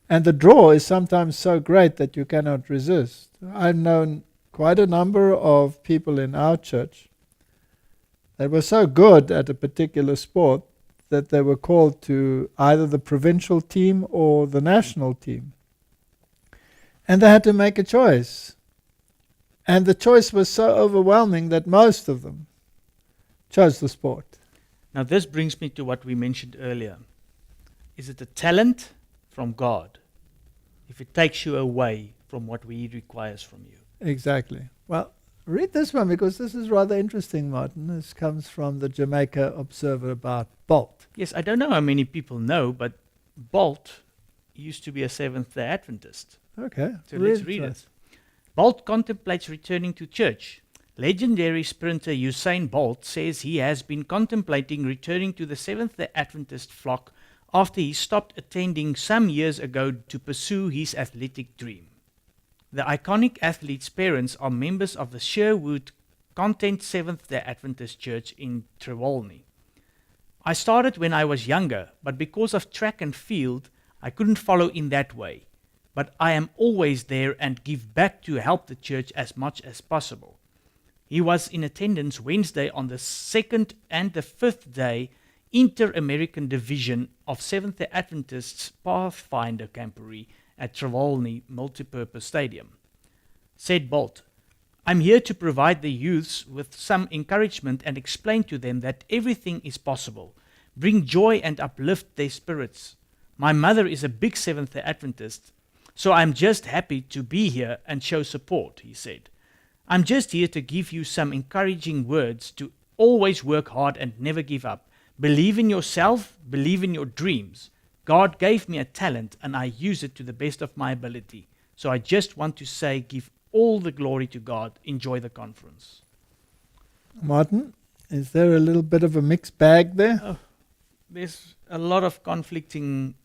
And the draw is sometimes so great that you cannot resist. I've known quite a number of people in our church that were so good at a particular sport that they were called to either the provincial team or the national team. And they had to make a choice. And the choice was so overwhelming that most of them chose the sport. Now this brings me to what we mentioned earlier. Is it a talent from God if it takes you away from what He requires from you? Exactly. Well, read this one because this is rather interesting, Martin. This comes from the Jamaica Observer about Bolt. Yes, I don't know how many people know, but Bolt used to be a Seventh-day Adventist. Okay. So let's read it. Bolt contemplates returning to church. Legendary sprinter Usain Bolt says he has been contemplating returning to the Seventh-day Adventist flock after he stopped attending some years ago to pursue his athletic dream. The iconic athlete's parents are members of the Sherwood Content Seventh-day Adventist Church in Trelawney. I started when I was younger, but because of track and field, I couldn't follow in that way. But I am always there and give back to help the church as much as possible. He was in attendance Wednesday on the 2nd and the 5th day Inter-American Division of Seventh-day Adventists Pathfinder Camporee at Trelawney Multipurpose Stadium. Said Bolt, I'm here to provide the youths with some encouragement and explain to them that everything is possible. Bring joy and uplift their spirits. My mother is a big Seventh-day Adventist, so I'm just happy to be here and show support, he said. I'm just here to give you some encouraging words to always work hard and never give up. Believe in yourself, believe in your dreams. God gave me a talent and I use it to the best of my ability. So I just want to say, give all the glory to God. Enjoy the conference. Martin, is there a little bit of a mixed bag there? Oh, there's a lot of conflicting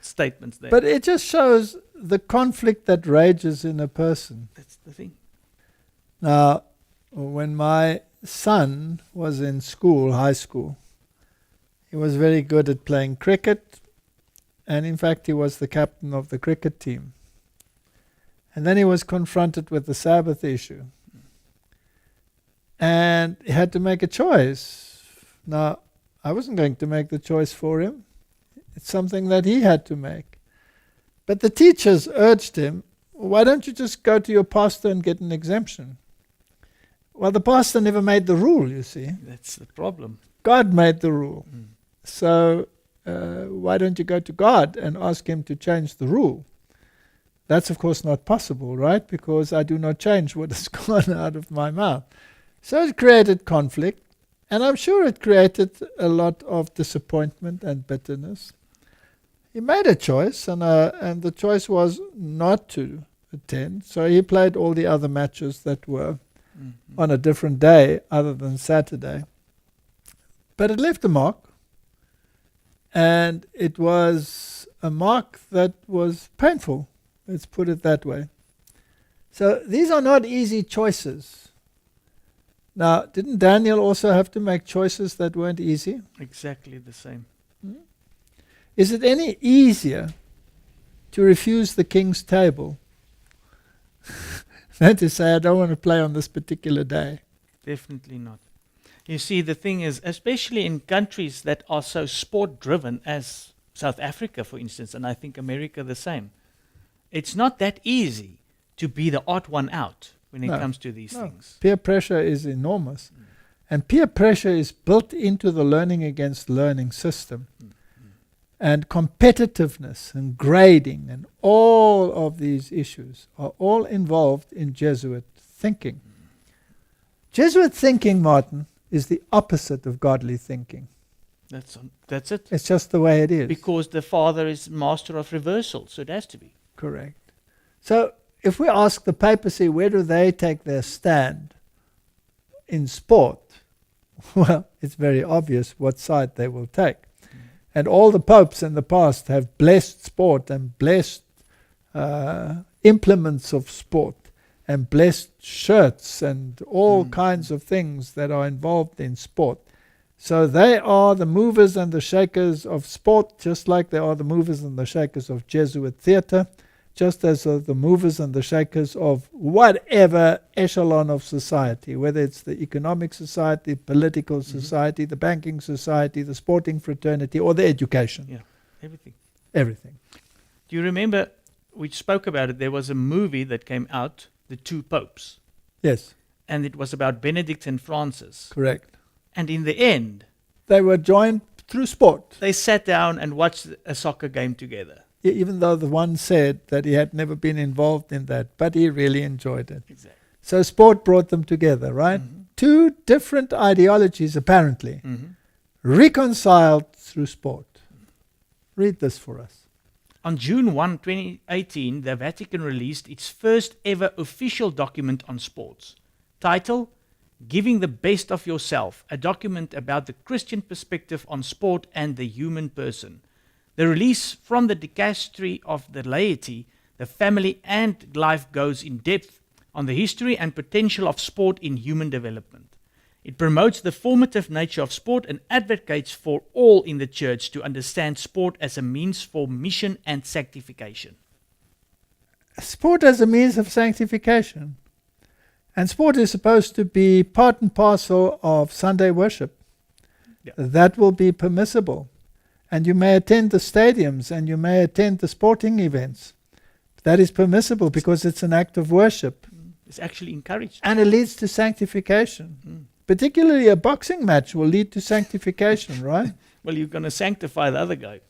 statements there. But it just shows the conflict that rages in a person. That's the thing. Now, when my son was in school, high school, he was very good at playing cricket, and in fact he was the captain of the cricket team. And then he was confronted with the Sabbath issue. And he had to make a choice. Now, I wasn't going to make the choice for him. It's something that he had to make. But the teachers urged him, why don't you just go to your pastor and get an exemption? Well, the pastor never made the rule, you see. That's the problem. God made the rule. So why don't you go to God and ask him to change the rule? That's of course not possible, right? Because I do not change what has gone out of my mouth. So it created conflict, and I'm sure it created a lot of disappointment and bitterness. He made a choice, and the choice was not to attend. So he played all the other matches that were on a different day other than Saturday. But it left a mark, and it was a mark that was painful. Let's put it that way. So these are not easy choices. Now, didn't Daniel also have to make choices that weren't easy? Exactly the same. Is it any easier to refuse the king's table than to say, I don't want to play on this particular day? Definitely not. You see, the thing is, especially in countries that are so sport-driven as South Africa, for instance, and I think America the same, it's not that easy to be the odd one out when it comes to these things. Peer pressure is enormous. And peer pressure is built into the learning against learning system. And competitiveness and grading and all of these issues are all involved in Jesuit thinking. Jesuit thinking, Martin, is the opposite of godly thinking. That's it. It's just the way it is. Because the Father is master of reversal, so it has to be. Correct. So if we ask the papacy, where do they take their stand in sport? Well, it's very obvious what side they will take. And all the popes in the past have blessed sport and blessed implements of sport and blessed shirts and all kinds of things that are involved in sport. So they are the movers and the shakers of sport, just like they are the movers and the shakers of Jesuit theatre, just as are the movers and the shakers of whatever echelon of society, whether it's the economic society, political society, the banking society, the sporting fraternity, or the education. Yeah, everything. Everything. Do you remember, we spoke about it, there was a movie that came out, The Two Popes, Yes, and it was about Benedict and Francis. correct. And in the end, They were joined through sport, they sat down and watched a soccer game together. even though the one said that he had never been involved in that, but he really enjoyed it. Exactly. So sport brought them together, right? Two different ideologies, apparently, reconciled through sport. Read this for us. On June 1, 2018, the Vatican released its first ever official document on sports. Title, Giving the Best of Yourself, a document about the Christian perspective on sport and the human person. The release from the dicastery of the laity, the family and life goes in depth on the history and potential of sport in human development. It promotes the formative nature of sport and advocates for all in the church to understand sport as a means for mission and sanctification. Sport as a means of sanctification. And sport is supposed to be part and parcel of Sunday worship. Yeah. That will be permissible. And you may attend the stadiums and you may attend the sporting events. That is permissible because it's an act of worship. It's actually encouraged. And it leads to sanctification. Particularly a boxing match will lead to sanctification, right? Well, you're going to sanctify the other guy.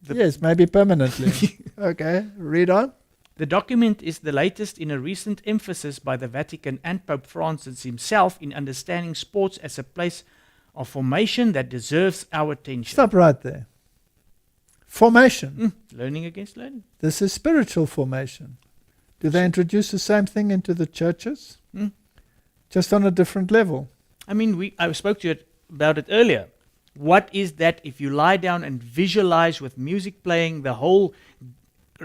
Yes, maybe permanently. Okay, read on. The document is the latest in a recent emphasis by the Vatican and Pope Francis himself in understanding sports as a place of formation that deserves our attention. Stop right there. Formation. Learning against learning. This is spiritual formation. Do they introduce the same thing into the churches? Just on a different level. I mean, I spoke to you about it earlier. What is that if you lie down and visualize with music playing the whole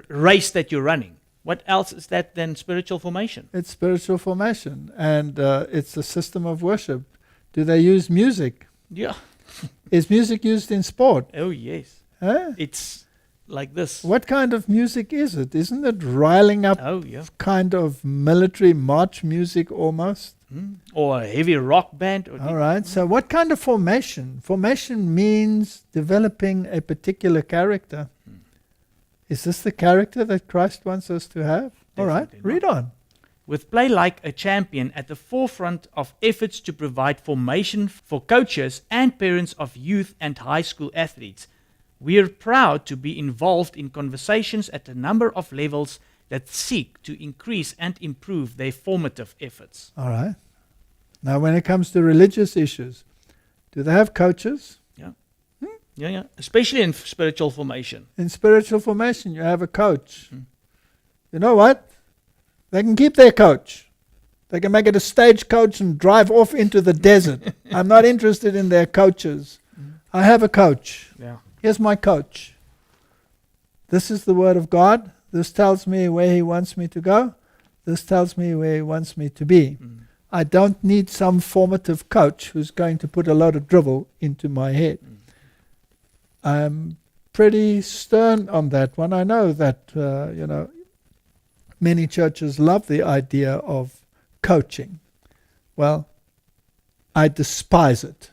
race that you're running? What else is that than spiritual formation? It's spiritual formation, and it's a system of worship. Do they use music? Yeah. Is music used in sport? Oh, yes. Huh? It's like this. What kind of music is it? Isn't it riling up Oh, yeah. kind of military march music almost? Or a heavy rock band. Or All right, so what kind of formation? Formation means developing a particular character. Is this the character that Christ wants us to have? All right, Definitely read on. With Play Like a Champion at the forefront of efforts to provide formation for coaches and parents of youth and high school athletes, we are proud to be involved in conversations at a number of levels that seek to increase and improve their formative efforts. All right. Now, when it comes to religious issues, do they have coaches? Yeah. Especially in spiritual formation. In spiritual formation, you have a coach. You know what? They can keep their coach. They can make it a stagecoach and drive off into the desert. I'm not interested in their coaches. I have a coach. Yeah. Here's my coach. This is the word of God. This tells me where he wants me to go. This tells me where he wants me to be. I don't need some formative coach who's going to put a load of drivel into my head. I'm pretty stern on that one. I know that, many churches love the idea of coaching. Well, I despise it.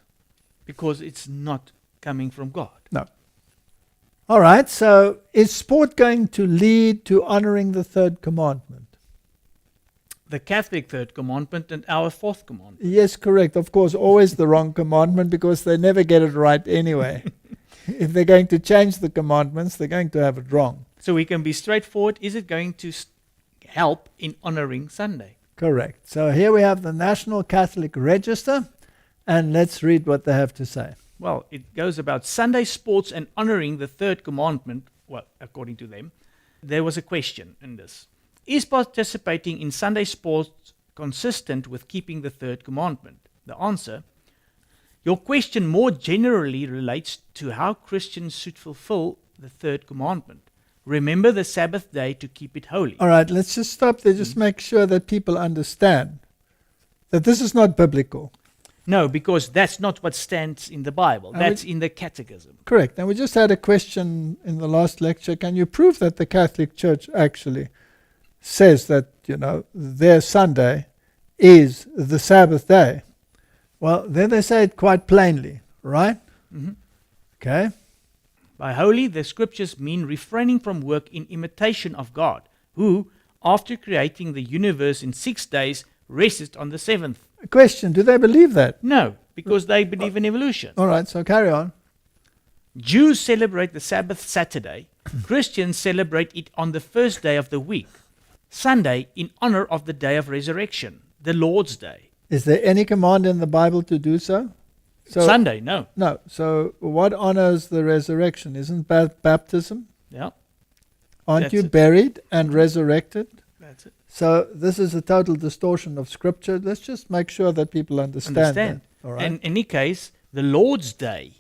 Because it's not coming from God. No. All right, so is sport going to lead to honoring the third commandment? The Catholic third commandment and our fourth commandment. Yes, correct. Of course, always the wrong commandment because they never get it right anyway. If they're going to change the commandments, they're going to have it wrong. So we can be straightforward. Is it going to help in honoring Sunday? Correct. So here we have the National Catholic Register, and let's read what they have to say. Well, it goes about Sunday sports and honoring the third commandment. Well, according to them, there was a question in this. Is participating in Sunday sports consistent with keeping the third commandment? The answer, your question more generally relates to how Christians should fulfill the third commandment. remember the Sabbath day to keep it holy. All right, let's just stop there. Just make sure that people understand that this is not biblical. No, because that's not what stands in the Bible. And That's in the Catechism. Correct. And we just had a question in the last lecture. Can you prove that the Catholic Church actually says that, their Sunday is the Sabbath day? Well, then they say it quite plainly, right? Mhm. Okay. By holy, the scriptures mean refraining from work in imitation of God, who, after creating the universe in 6 days, rested on the seventh. A question, do they believe that? No, because they believe in evolution. All right, so carry on. Jews celebrate the Sabbath Saturday. Christians celebrate it on the first day of the week, Sunday, in honor of the day of resurrection, the Lord's Day. Is there any command in the Bible to do so? Sunday, no. No. So what honors the resurrection? Isn't baptism? Yeah, Aren't That's you it. buried and resurrected? that's it. So this is a total distortion of Scripture. Let's just make sure that people understand. That. All right. And in any case, the Lord's Day,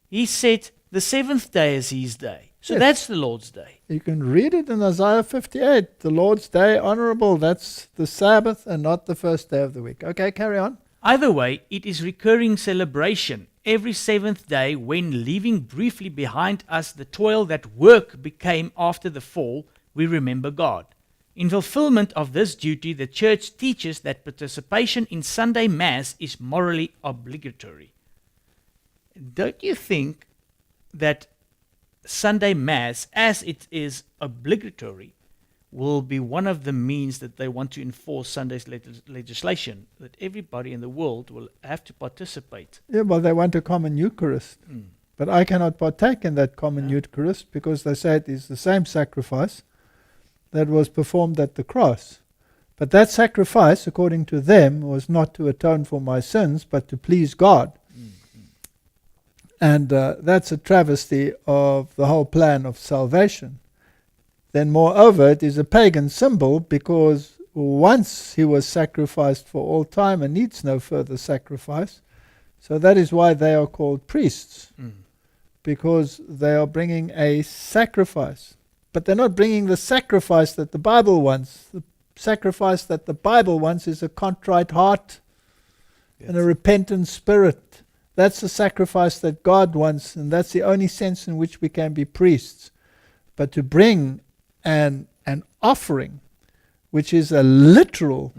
he said the seventh day is his day. So Yes. that's the Lord's Day. You can read it in Isaiah 58. The Lord's Day, honorable. That's the Sabbath and not the first day of the week. Okay, carry on. Either way, it is recurring celebration every seventh day when, leaving briefly behind us the toil that work became after the fall, we remember God. In fulfillment of this duty, the Church teaches that participation in Sunday Mass is morally obligatory. Don't you think that Sunday Mass, as it is obligatory, will be one of the means that they want to enforce Sunday's legislation, that everybody in the world will have to participate? Yeah, well, they want a common Eucharist. But I cannot partake in that common Eucharist because they say it is the same sacrifice that was performed at the cross. But that sacrifice, according to them, was not to atone for my sins, but to please God. And that's a travesty of the whole plan of salvation. Then moreover, it is a pagan symbol because once he was sacrificed for all time and needs no further sacrifice. So that is why they are called priests, because they are bringing a sacrifice. But they're not bringing the sacrifice that the Bible wants. The sacrifice that the Bible wants is a contrite heart and a repentant spirit. That's the sacrifice that God wants, and that's the only sense in which we can be priests. But to bring an offering, which is a literal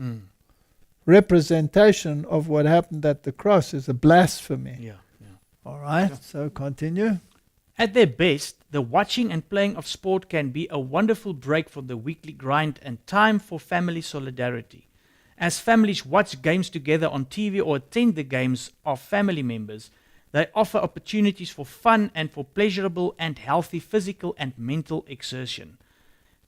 representation of what happened at the cross, is a blasphemy. Yeah. All right, so continue. At their best, the watching and playing of sport can be a wonderful break from the weekly grind and time for family solidarity. As families watch games together on TV or attend the games of family members, they offer opportunities for fun and for pleasurable and healthy physical and mental exertion.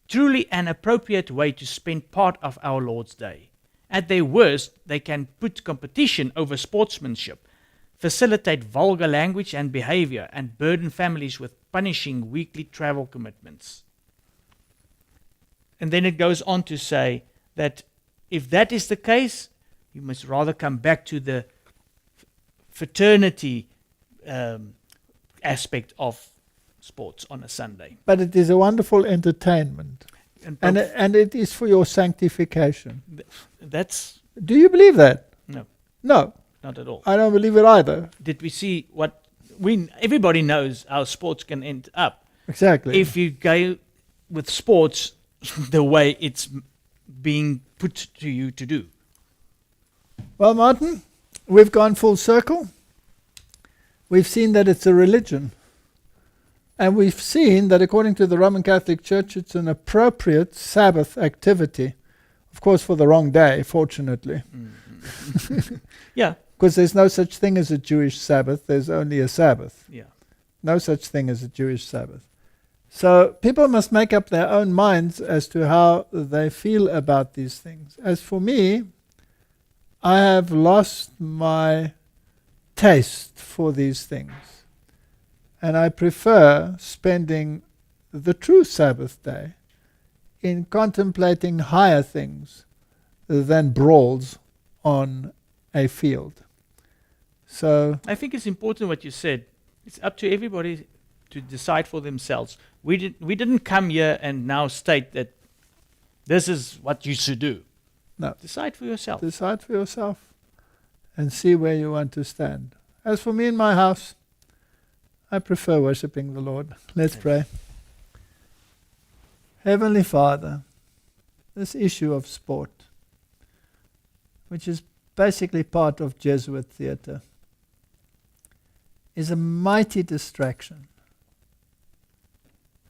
Truly an appropriate way to spend part of our Lord's Day. At their worst, they can put competition over sportsmanship, facilitate vulgar language and behavior, and burden families with punishing weekly travel commitments. And then it goes on to say that if that is the case, you must rather come back to the fraternity aspect of sports on a Sunday. But it is a wonderful entertainment, and it is for your sanctification. That's Do you believe that? no, No, not at all. I don't believe it either. Did we see what everybody knows how sports can end up Exactly. if you go with sports the way it's being put to you to do? Well, Martin, we've gone full circle. We've seen that it's a religion. And we've seen that according to the Roman Catholic Church, it's an appropriate Sabbath activity. Of course, for the wrong day, fortunately. Yeah, Because there's no such thing as a Jewish Sabbath. There's only a Sabbath. yeah. No such thing as a Jewish Sabbath. So people must make up their own minds as to how they feel about these things. As for me, I have lost my taste for these things. And I prefer spending the true Sabbath day in contemplating higher things than brawls on a field. So I think it's important what you said. It's up to everybody to decide for themselves. We didn't come here and now state that this is what you should do. No. Decide for yourself. Decide for yourself and see where you want to stand. As for me in my house, I prefer worshipping the Lord. Let's pray. Heavenly Father, this issue of sport, which is basically part of Jesuit theatre, is a mighty distraction.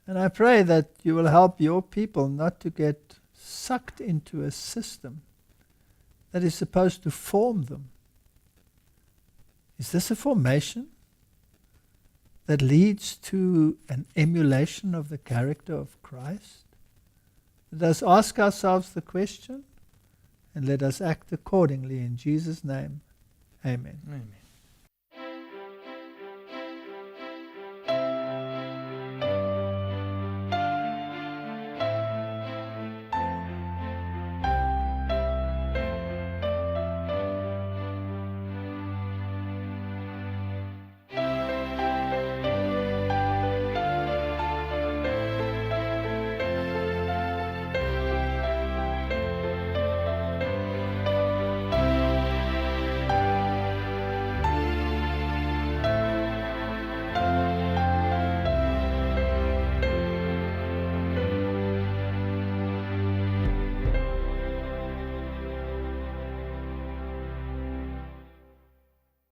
And I pray that you will help your people not to get sucked into a system that is supposed to form them. Is this a formation that leads to an emulation of the character of Christ? Let us ask ourselves the question, and let us act accordingly in Jesus' name. Amen. Amen.